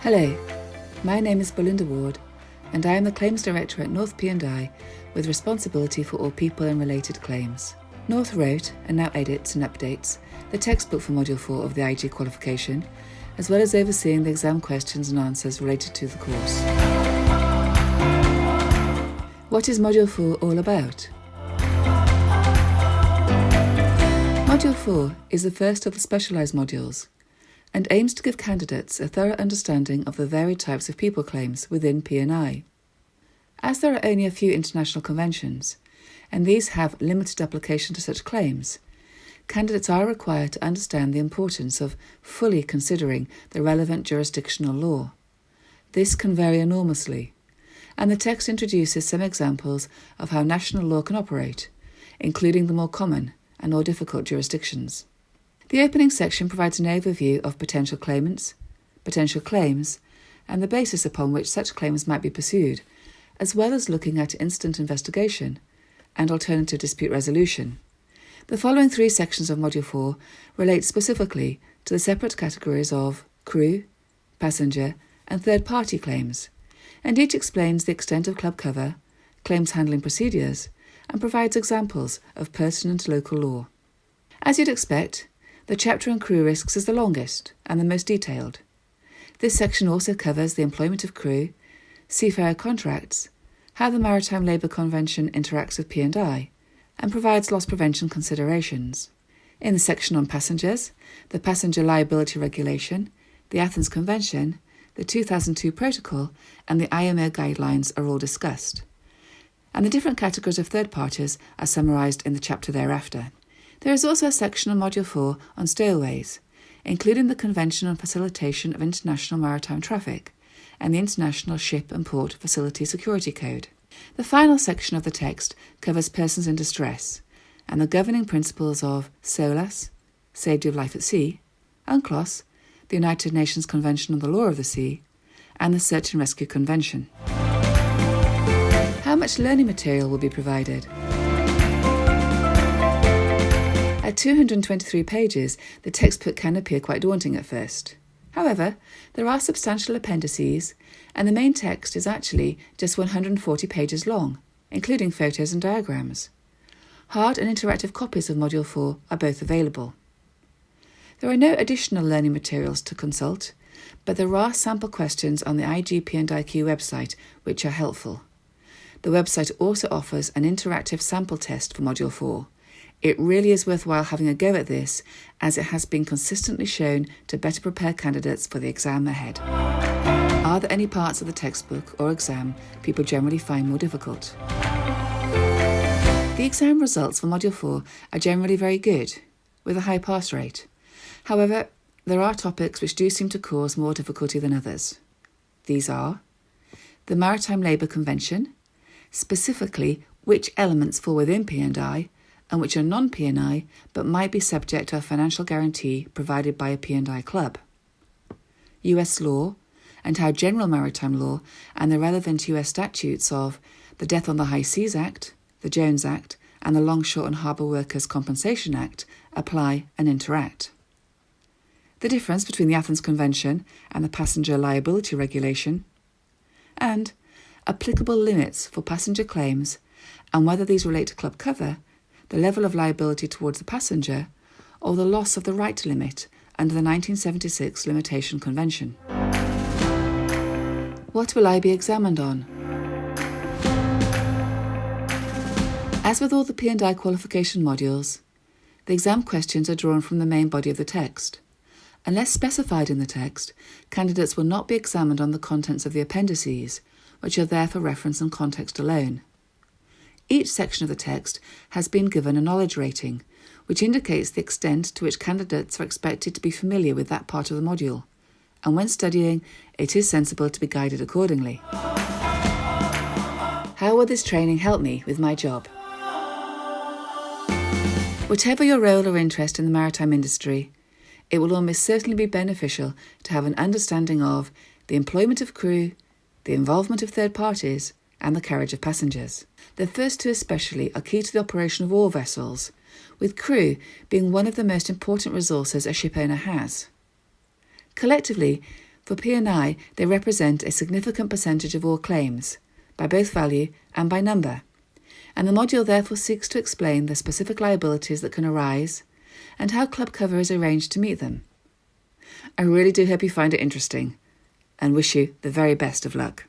Hello, my name is Belinda Ward and I am the Claims Director at North P&I with responsibility for all people and related claims. North wrote, and now edits and updates, the textbook for Module 4 of the IG qualification, as well as overseeing the exam questions and answers related to the course. What is Module 4 all about? Module 4 is the first of the specialised modules and aims to give candidates a thorough understanding of the varied types of people claims within P&I. As there are only a few international conventions, and these have limited application to such claims, candidates are required to understand the importance of fully considering the relevant jurisdictional law. This can vary enormously, and the text introduces some examples of how national law can operate, including the more common and more difficult jurisdictions. The opening section provides an overview of potential claimants, potential claims, and the basis upon which such claims might be pursued, as well as looking at instant investigation and alternative dispute resolution. The following three sections of Module 4 relate specifically to the separate categories of crew, passenger, and third-party claims, and each explains the extent of club cover, claims handling procedures, and provides examples of pertinent local law. As you'd expect, the chapter on crew risks is the longest and the most detailed. This section also covers the employment of crew, seafarer contracts, how the Maritime Labour Convention interacts with P&I, and provides loss prevention considerations. In the section on passengers, the Passenger Liability Regulation, the Athens Convention, the 2002 Protocol, and the IMO guidelines are all discussed, and the different categories of third parties are summarised in the chapter thereafter. There is also a section on Module 4 on stowaways, including the Convention on Facilitation of International Maritime Traffic and the International Ship and Port Facility Security Code. The final section of the text covers persons in distress and the governing principles of SOLAS, Safety of Life at Sea, UNCLOS, the United Nations Convention on the Law of the Sea, and the Search and Rescue Convention. How much learning material will be provided? At 223 pages, the textbook can appear quite daunting at first. However, there are substantial appendices, and the main text is actually just 140 pages long, including photos and diagrams. Hard and interactive copies of Module 4 are both available. There are no additional learning materials to consult, but there are sample questions on the IG P&IQ website which are helpful. The website also offers an interactive sample test for Module 4. It really is worthwhile having a go at this, as it has been consistently shown to better prepare candidates for the exam ahead. Are there any parts of the textbook or exam people generally find more difficult? The exam results for Module 4 are generally very good, with a high pass rate. However, there are topics which do seem to cause more difficulty than others. These are the Maritime Labour Convention, specifically which elements fall within P&I and which are non-P&I but might be subject to a financial guarantee provided by a P&I club. US law, and how general maritime law and the relevant US statutes of the Death on the High Seas Act, the Jones Act, and the Longshore and Harbour Workers' Compensation Act apply and interact. The difference between the Athens Convention and the Passenger Liability Regulation, and applicable limits for passenger claims and whether these relate to club cover, the level of liability towards the passenger, or the loss of the right limit under the 1976 Limitation Convention. What will I be examined on? As with all the P&I qualification modules, the exam questions are drawn from the main body of the text. Unless specified in the text, candidates will not be examined on the contents of the appendices, which are there for reference and context alone. Each section of the text has been given a knowledge rating, which indicates the extent to which candidates are expected to be familiar with that part of the module, and when studying, it is sensible to be guided accordingly. How will this training help me with my job? Whatever your role or interest in the maritime industry, it will almost certainly be beneficial to have an understanding of the employment of crew, the involvement of third parties, and the carriage of passengers. The first two especially are key to the operation of all vessels, with crew being one of the most important resources a ship owner has. Collectively, For P&I, they represent a significant percentage of all claims, by both value and by number, and the module therefore seeks to explain the specific liabilities that can arise and how club cover is arranged to meet them. I really do hope you find it interesting, and wish you the very best of luck.